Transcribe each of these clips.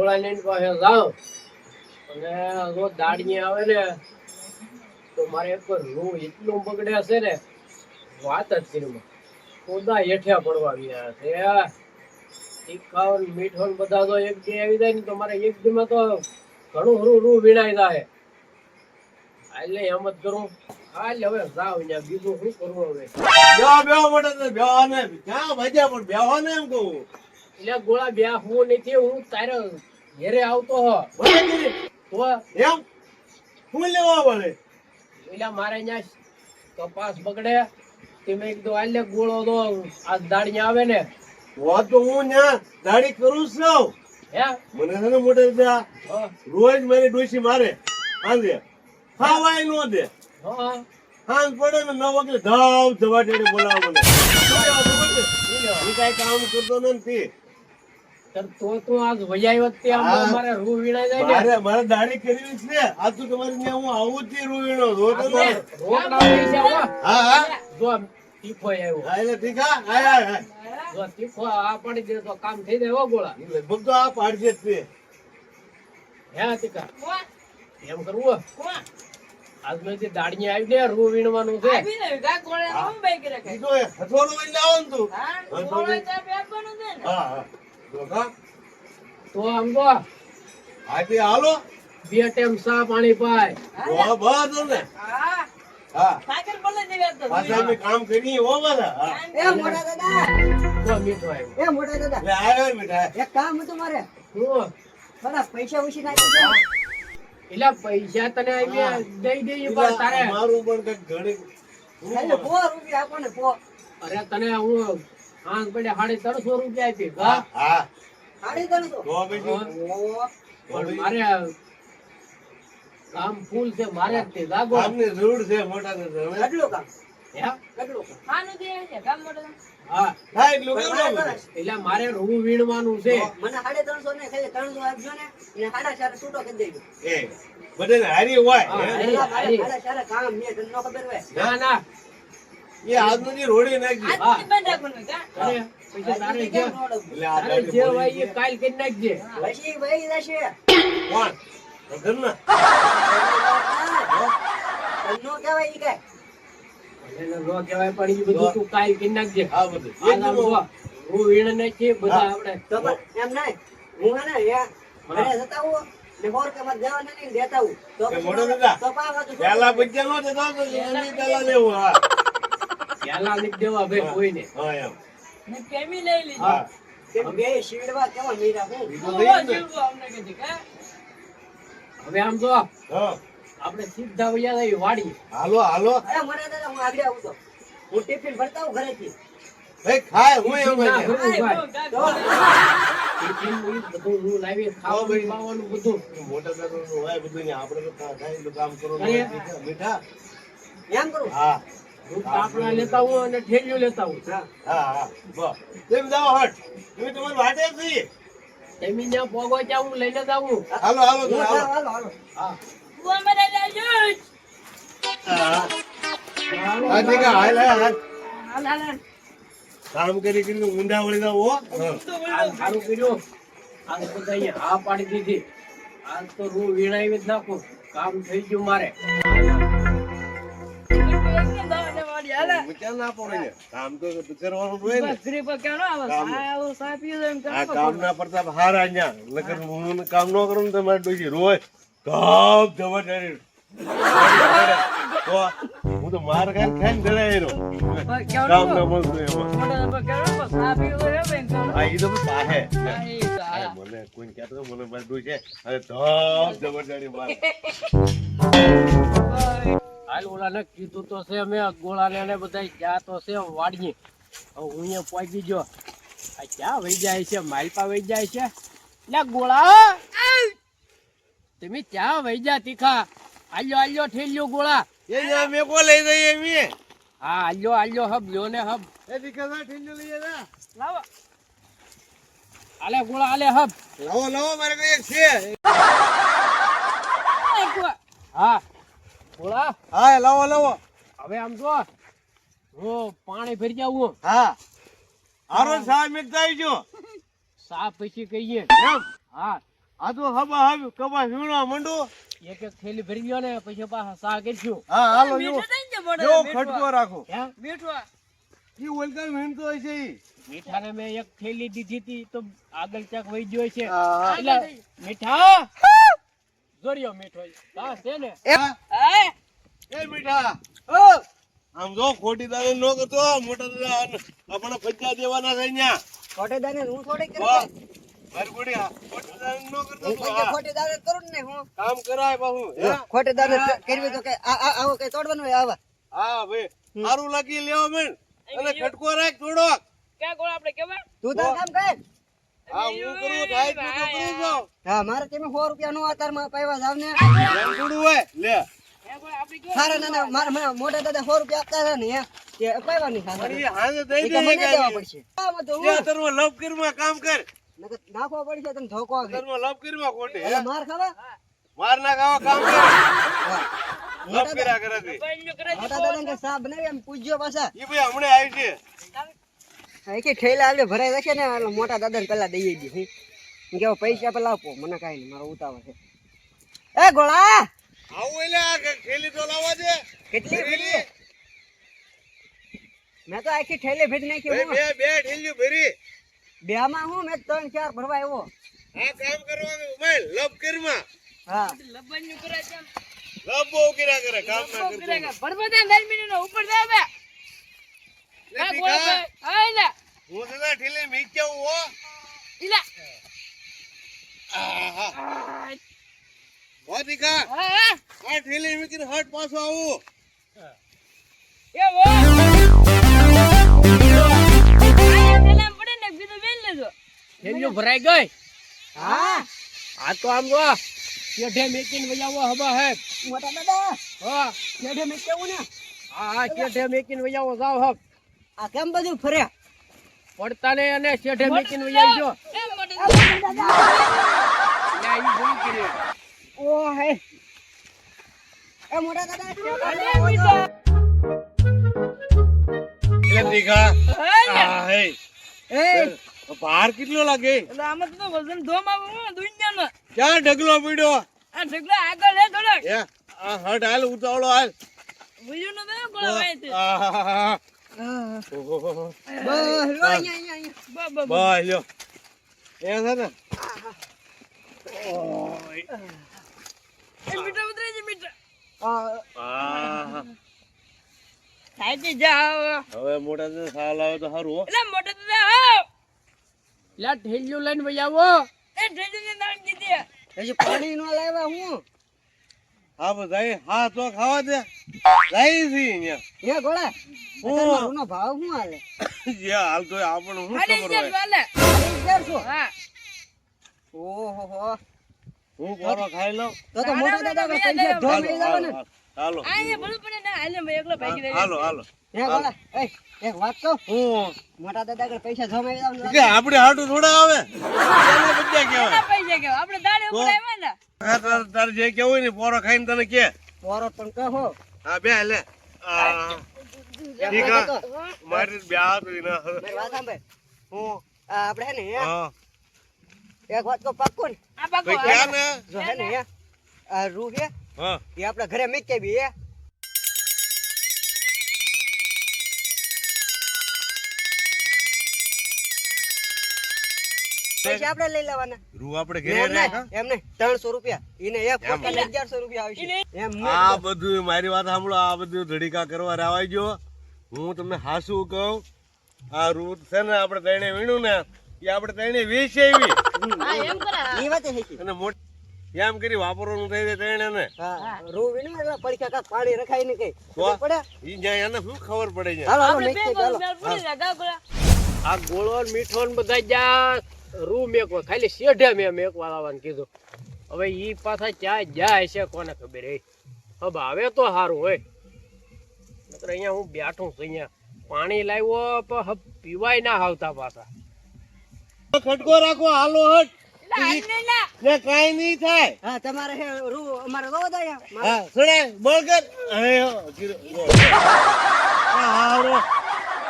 ગોળા લઈને પાસે જાઓ અને રોજ દાડીએ આવે ને તો મારે એક રૂ એટલું બગડે છે ને વાત જ કરી ખોદા હેઠ્યા પડવા ગયા છે તીખાઓ ને મીઠો ને બધા તો એક દી આવી જાય ને તો મારે એક દી માં તો ઘણું રૂ વીણાઈ જાય એટલે એમ જ કરું હાલ હવે જાવ ને બીજું શું કરવું હવે બેહો મોટા બેહો ને ક્યાં ભાજ્યા પણ બેહો ને એમ કહું એટલે ગોળા બે હું નથી હું તારે ઘેરે આવતો હો તો એમ શું લેવા પડે એટલે મારે અહીંયા કપાસ બગડે તે મેં કીધું આલે ગોળો તો આ દાડી આવે ને તો હું ત્યાં દાડી કરું છું હે મને છે ને મોટા હા રોજ મારી ડોશી મારે હાંજે ખાવાય નો દે હા હાંજ પડે ને 9 વાગે ધાવ જવાટેડે બોલાવો મને હું કઈ કામ કરતો નથી તો તું આજ વજાઈ વખતે આમ હા. મારે રૂ વીણાઈ જાય ને મારે દાડી કરવી છે આજ તો તમારી ત્યાં હું આવું જ છું રૂવીનો જો તો આ તો રોકડા પૈસા હો. હા હા જો તીખો આવ્યો હા એટલે ઠીક હા હા જો તીખો આ પડી દે તો કામ થઈ જાય હો ગોળા લગભગ તો આ પાડશે જ છે હે તીખા એમ કરવું હો? આજ મેં જે દાડીએ આવી ને રૂ વીણવાનું છે ઈ તો હથોડું લઈને આવો ને તું હા હા જો કા તો આમ તો આજે હાલો બે ટાઈમ ચા પાણી પાય જો બસ ને હા પાછા અમે કામ કરીએ હો બધા હા તો મીઠો આવ્યો એ મોટા દાદા એટલે આવ્યો બેટા એક કામ હતું મારે શું થોડા પૈસા ઉછી નાખી એટલે પૈસા તને આવી દઈ દઈએ પણ તારે મારું પણ કઈક ઘડી ખાલી 4 રૂપિયા આપો ને 4 અરે તને હું આંખ પડે 350 રૂપિયા આપી હા હા સાડી 300 તો પછી પણ મારે કામ ફૂલ છે મારે જ તે જાગો કામની જરૂર છે મોટા દાદા હવે કેટલું કામ હે કેટલું કામ હા થાય એટલું કેમ ના બને? એટલે મારે રૂ વીણવાનું છે મને 350 ને ખાલી 300 આપજો ને અને 4.5 છૂટો કરી દેજો એ બધાને હારી હોય હા, હે? હારી. મારે 4.5 કામ મેં તમને ન ખબર હોય ના ના એ આજનું જે રોડી નાખી હા અરે પૈસા તારે જે કેમ ન ઓળખું? એટલે આ તારે જે હોય એ કાલ કરી નાખજે પછી વહી જશે કોણ ઘરના નો કહેવાય ઈ કાંઈ. એને નો કહેવાય પણ ઈ બધું તું કાલ કરી નાખજે આ બધું આજ આમ જો, રૂ વીણ નાખીએ બધા આપણે તો પણ એમ નહીં હું હે ને ઘરે જતા હું ને બોર કે મત જવા નહીં દેતા હું તો એ મોટો દાદા. તો પાવા તો પેલા પૈસા નો દેતા તો એની પેલા લેવું હા પહેલા નથી દેવા ભાઈ કોઈને હા એમ હા કેમ બે શીડવા કેવા મીરા હું બીજું નહીં ને? હવે આમ જો હા આપણે સીધા વૈયા જઈએ વાડી હાલો હાલો અરે મને દાદા હું આગળ આવું તો હું ટિફિન ભરતા હું ઘરેથી ભાઈ ખાય હું એમ ના કહે. ભરવું ભાઈ. તો ટિફિન નું બધું હું લાવી ખાવાનું પાવાનું બધું મોટા દાદાનું હોય બધું ને આપણે તો થાય એટલું કામ કરો અરે. મીઠા એમ કરું હા હું કાપડા લેતા હું અને ઠેલિયું લેતા હું હા હા હા બસ તેમ જાઓ હટ તમે તમારી વાટે જ છીએ તમે ત્યાં પોગો ત્યાં હું લઈને જાઉં હાલો હાલો તમે હાલો હાલો હાલો હા હા હા ઠીક છે, હાલ હાલ હાલ કામ કરી કરીને ઊંડા વળી જાવ હો હા. આ સારું કર્યું આ તો બધા અહીંયા હા પાડી દીધી આ તો રૂ વીણાવી જ નાખું કામ થઈ ગયું મારે વિચાર ના પડે ને. કામ તો કરવાનું જ હોય ને આ કામ ના પડતા હારા અહીંયા નકર હું કામ ન કરું ને તમારે ડોશી રોય કાપ જવા જાય તો હું તો માર ખાઈને ડરાય રહ્યો કામ ના મળતું એમાં આ ઈ તો પાહે મને કોઈ કહેતો મને મારી ડોશી અરે ધપ જબરદારી માર હાલ ઓલાને કીધું તો છે મેં ગોળાને ને બધા ગયા તો છે વાડીએ હવે હું અહીંયા પહોંચી ગયો આ ક્યાં વહી જાય છે માલપા વહી જાય છે લે ગોળા તમે ક્યાં વહી જા તીખા આલ્યો આલ્યો ઠેલ્યો ગોળા એ જા મેકો લઈ જઈએ મી હા આલ્યો આલ્યો હબ લ્યો ને હબ એ દીકરા ઠીંજો લઈ જા લાવો આલે ગોળા આલે હબ લાવો લાવો મારે કઈ એક છે હા ગોળા હા લાવો લાવો હવે આમ જો હું પાણી ભરી જાઉં હા આરો સા મિક્સ આવી જો સાફ પછી કહીએ એમ હા આ તો હબા હબ કબા વીણવા મંડો. એક એક થેલી ભરી ગયો ને પછી પાછા સા કરશું. હા હાલો જો મીઠું થઈ ગયું મોઢે, જો મીઠું. ખટકો રાખો. હે મીઠું. ઈ ઓલકા વીણતો હોય છે ઈ. મીઠાને મેં એક થેલી દીધી હતી તો આગળ ક્યાંક વહી ગયો છે. હા, એટલે મીઠા જોરિયો મીઠો હા છે ને. હા. હા. એ મીઠા આમ જો ખોટી દારૂ નો કરતો મોટા દાદા આપણે પૈસા દેવાના છે અહીંયા. ખોટેદારને હું થોડી કરું વાહ. કે? મારી ગોડી આ ખોટી દારૂ નો કરતો હું તું. કોઈ હા. ખોટેદાર જ કરું ને હું. કામ કરાય બાહુ હે? ખોટેદારને કરવી તો કે આવો કઈ તોડવાનું હોય આવા. હા ભાઈ સારું લખી લેવા મેં અને ખટકો રાખ થોડો. ક્યાં ગોળ આપણે કેવા? તું તાર કામ કર. હા હું કરું થાય તું તો કરું જાવ. હા મારે તમે 100 રૂપિયા નો આતારમાં પાવા જાવ ને. એમ થોડું હોય લે. ક્યાં ગોળ આપણે કેવા? સારા નાના મારા મોટા દાદા 100 રૂપિયા આપતા હતા ને એ પાવા નહીં પણ ખાતા. ઈ હાજે દઈ એ દે તો મને કાંઈ. દેવા પડશે. આમ તો લે હું તરમાં લવ કરીમાં કામ કર. નકર નાખવો પડશે તને ધોકો આપે. તરમાં લવ કરીમાં ખોટી હે? એટલે માર ખાવા માર ના ખાવા કામ કર. હા. લવ કર્યા કરે છે. બંધ કરે છે. મોટા દાદાને કઈ સાહેબ બનાવી એમ પૂછજો પાછા. ઈ ભાઈ હમણે આવી છે. હા, કે ઠેલા આલે ભરાઈ રાખે ને એટલે મોટા દાદાને પેલા દઈ દી હું કેવો પૈસા પેલા આપો મને કાઈ નહીં મારો ઉતાવળ છે. એ ગોળા આવું એટલે આ થેલી તો લાવવા દે. કેટલી ભરી? મેં તો આખી ઠેલી ભરી નાખી ભાઈ હું. બે ઠેલીઓ ભરી. બેમાં હું મેં 3-4 ભરવા આવ્યો. આ કામ કરવાનું ઉમેલ લવ કરીમાં. હા લબન્યું કરે છે. લવ બહુ કર્યા કરે કામ ના લબો કરે કરતો. કે ભરબતા 10 મિનિટનો ઉપર જાવે. લે આ ટીકા, ગોળ હા એલા. હું તને ઠેલી મીચ્યાવું હો. ઇલા. આહા. હો ટીકા, હા. આ ઠેલી મૂકીને હટ પાછો આવું. એ વો. આ પેલા પડે ને બીજું વેલ લેજો. થેલીઓ ભરાઈ ગઈ. હા આ તો આમ જો કેઠે મેકીને વજાવો હબા હે. મોટા દાદા હા કેડે મેં કેવું ને હા કેઠે મેકીને વજાવો જાવ હબ. આ કેમ બધું ફર્યા? પડતા ને અને શેઠે મેકીને વજાવજો. એ મોટે લે ઈ ભૂલ કરી. ઓ હે એ મોટા દાદા અરે મીઠા. લે ટીકા, હા આ હે. એ ભાર કેટલો લાગે? એટલે આમાં તો વજન ધોમ આવે હું દુનિયામાં. ક્યાં ઢગલો પડ્યો? આ ઢગલા આગળ હે થોડોક. હે આ હટ હાલ ઉતાવળો હાલ. બીજું નો દે ગોળા વાય છે. આહા. હા ઓહોહો. બસ લો અહીંયા બા બા બા. બસ લ્યો. એ છે ને એ મીઠા ઉતરે છે મીઠા. આહા. સાઈડે જાઓ. હવે મોટા ને સાલ આવે તો સારું હો. એટલે મોટે તો આવ. લે થેલીઓ લઈને વજાવો. એ ઢેલી નામ કીધી. હજી પાણી નો લાવ્યા હું હા બધા હા તો ખાવા દે. લાવી છી અહીંયા. હે ગોળા હું રૂનો ભાવ શું હાલે? જે હાલ તો આપણને શું હાલે ખબર છે હોય. વાલે. 1100. હા. ઓહો હું પોરો ખાઈ લઉં. તો મોટા દાદા પૈસા જો મળી જાવ ને. હાલો આ એ ભલું પડે ને હાલે મેં એકલો ભાગી રહ્યો. હાલો હાલો. હે ગોળા એ એક વાત કહું હું મોટા દાદા આગળ પૈસા જો મળી જાવ ને કે આપણે હાટું થોડા આવે. એના બધા કહેવાય. પૈસા કેવા આપણે દાડે ઉપર આવ્યા ને. હા, તારે જે કેવું હોય ને પોરો ખાઈને તને કે. પોરો પણ કહો હા બે લે. આ ઠીક હા. મારી બે હાથ ના. મારી વાત સાંભળ હું આ આપણે હે ને હા એક વાત તો પાક્કું ને આ પાકો ભાઈ ક્યાં ને જો હે ને આ રૂ હે હા એ આપણે ઘરે મૂકી બી હે પૈસા આપણે લઈ લેવાના રૂ આપણે એમ ઘરે નહીં, રાખ. એમ નહીં 300 રૂપિયા એને એક એમ. પોટલ 1100 રૂપિયા આવશે એમ નહીં. આ બધું મારી વાત સાંભળો. આ બધું ધડીકા કરવા રાવાઈ ગયો. હું તમને હાસું કહું. આ રૂટ છે ને આપણે તઈને વીણું ને એ આપણે તઈને વેચે એવી હા એમ કરે. ઈ વાત હે અને એમ કરી વાપરવાનું થઈ જાય તઈને ને હા રૂ વીણું એટલે પડખે કાંક પાણી રખાય ને કઈ તો? ખબર પડે ઈ જ્યાં એને શું ખબર પડે છે. હાલો હાલો આપણે મેકી બે ચાલો ગોળ પૂરી લગા ગોળા. આ ગોળો ને મીઠો ને બધા જ્યાં રૂ મેકવા ખાલી શેઢે મેં મેકવા લાવવાનું કીધું. હવે ઈ પાછા ક્યાં જાય છે કોને ખબર હે. હવે આવે તો સારું હોય. નકર અહીંયા હું બેઠું છું અહીંયા પાણી લાવ્યો પણ હવે પીવાય ના આવતા પાછા. ખટકો રાખો હાલો હટ. એટલે હાલ ને ના. ને કાઈ નહીં થાય. હા તમારે હે રૂ અમારે દો દો હા સુણે બોલ કર. અરે હા હારો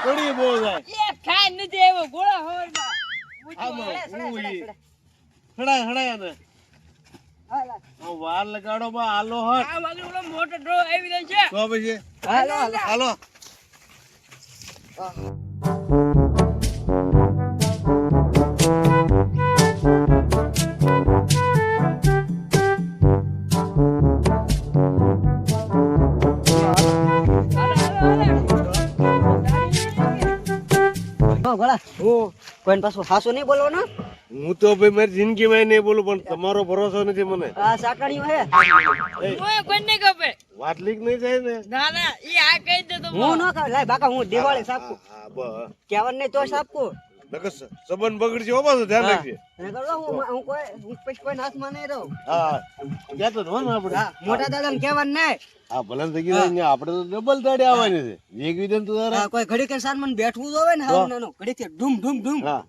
પડી બોલ જાય. એ ખાઈ નથી આવ્યો ગોળા હોય ના. આમાં સડા, હું સડા, ઈ. સડા. હડાય હડાય ને આ વાર લગાડો માં હાલો હટ આ બાજુ ઓલો મોટો ડ્રો આવી રહ્યો છે. તો પછી હાલો હાલો હાલો ભલા કોઈને પાછું હાસુ નહીં બોલવાનો હું તો ભાઈ મારી જિંદગીમાં નહીં બોલું પણ તમારો ભરોસો નથી મને આ સાટાણીઓ હે ઓય કોઈને ખબર. વાત લીક નહીં થાય ને ના ના ઈ આ કહી દે તો હું ન ખાવ લાય બાકા હું દિવાળી સાપકું હા બસ કેવન નહીં તો સાપકું નકર સંબંધ બગડશે હો પાછું ધ્યાન રાખજે અને કરો હું પછી કોઈ હાથમાં નહીં રહું હા કહેતો હતો ને આપણે હા મોટા દાદાને કહેવાનું નહીં હા ભલે થઈ ગયું આપણે તો ડબલ દાડે આવવાની છે એક વિધન તું તારા હા, કોઈ ઘડી કે સાન મને બેઠવું જ હોય ને હારું નાનું ઘડી થી ઢૂમ ઢૂમ ઢૂમ હા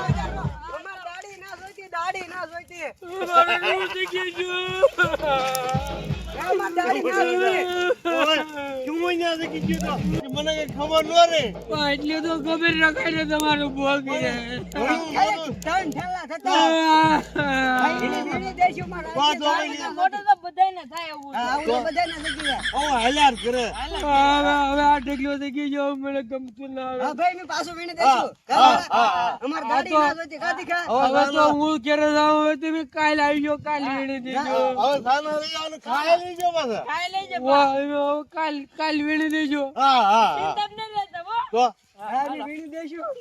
દાડી ના જોઈતી દાડી ના જોઈતી ક્યું અહીંયા થી કીધું તો મને કઈ ખબર ન રે એટલે તો ખબર રખાય ને તમારું ભોગી રે. ત્રણ ઠેલા થતા વીણી દેશું મારા વાત હોય ને. મોટો તો બધાયને થાય એવું. આવું બધાને થઈ ગયા ઓ હલાર કરે હવે આ ઢગલો થઈ ગયો મને ગમતું ના આવે. હા ભાઈ મેં પાછું વીણી દેશું અમાર દાડી ના જોઈતી કાધી ખા હવે તો હું ક્યારે જાઉં હવે તમે કાલ આવી જાઓ કાલ વીણી દેજો. હવે સાનો રહી જાવ ને ખાઈ લેજો પાછા ખાઈ લેજે બા. હવે કાલ વીણી દેજો. હા હા હા તમને લેતા હો. તો હા અમે વીણી દેશું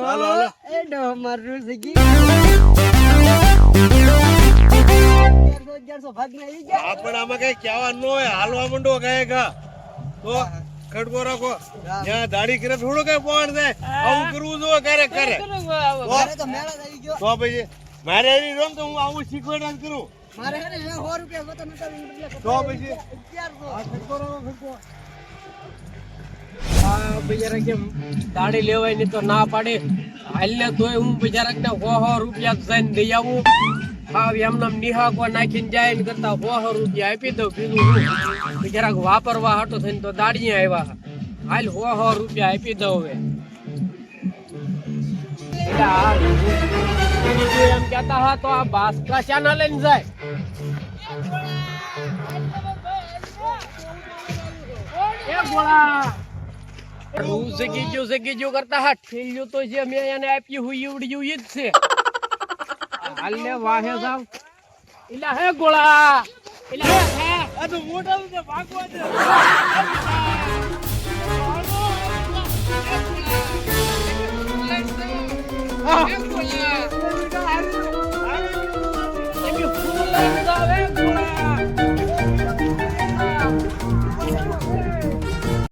હાલો હાલો એ ડો મારું સગી 1100 ભાગ ને આવી ગયા આપણે આમાં કઈ કહેવા ન હોય હાલવા માંડો કઈ કા તો ખડકો રાખો ત્યાં દાઢી કરે થોડું કઈ પોણ થાય આવું કરવું જોઈએ ક્યારેક કરે મારે તો મેળા જ આવી ગયો તો પછી મારે એની રમ તો હું આવું શીખવાડ કરું મારે હે ને 100 રૂપિયા વતન હતા એની બદલે તો પછી 1100 ખડકો રાખો ખડકો આ બિચારા કેમ દાડી લેવાય ની તો ના પાડે હાલ ને તોય હું બિચારા ને 100 રૂપિયા જઈને દઈ આવું હા એમનામ નિહાકો નાખીને જાય ને કરતા 100 રૂપિયા આપી દઉં બીજું હું બિચારા વાપરવા હાટો થઈને તો દાડીએ આવ્યા હાલ 100 રૂપિયા આપી દઉં હવે એટલે આ બીજું એમ કહેતા હા તો આ બાસકા શાના લઈને જાય એ ગોળા હું સગી ગયો કરતા હા ઠેલ્યું તો જે મેં એને આપ્યું હું ઈવડ્યું ઈ જ છે હાલ ને વાહે જાવ ઇલા હે ગોળા ઇલા હે આ તો મોટા ભાગવા દે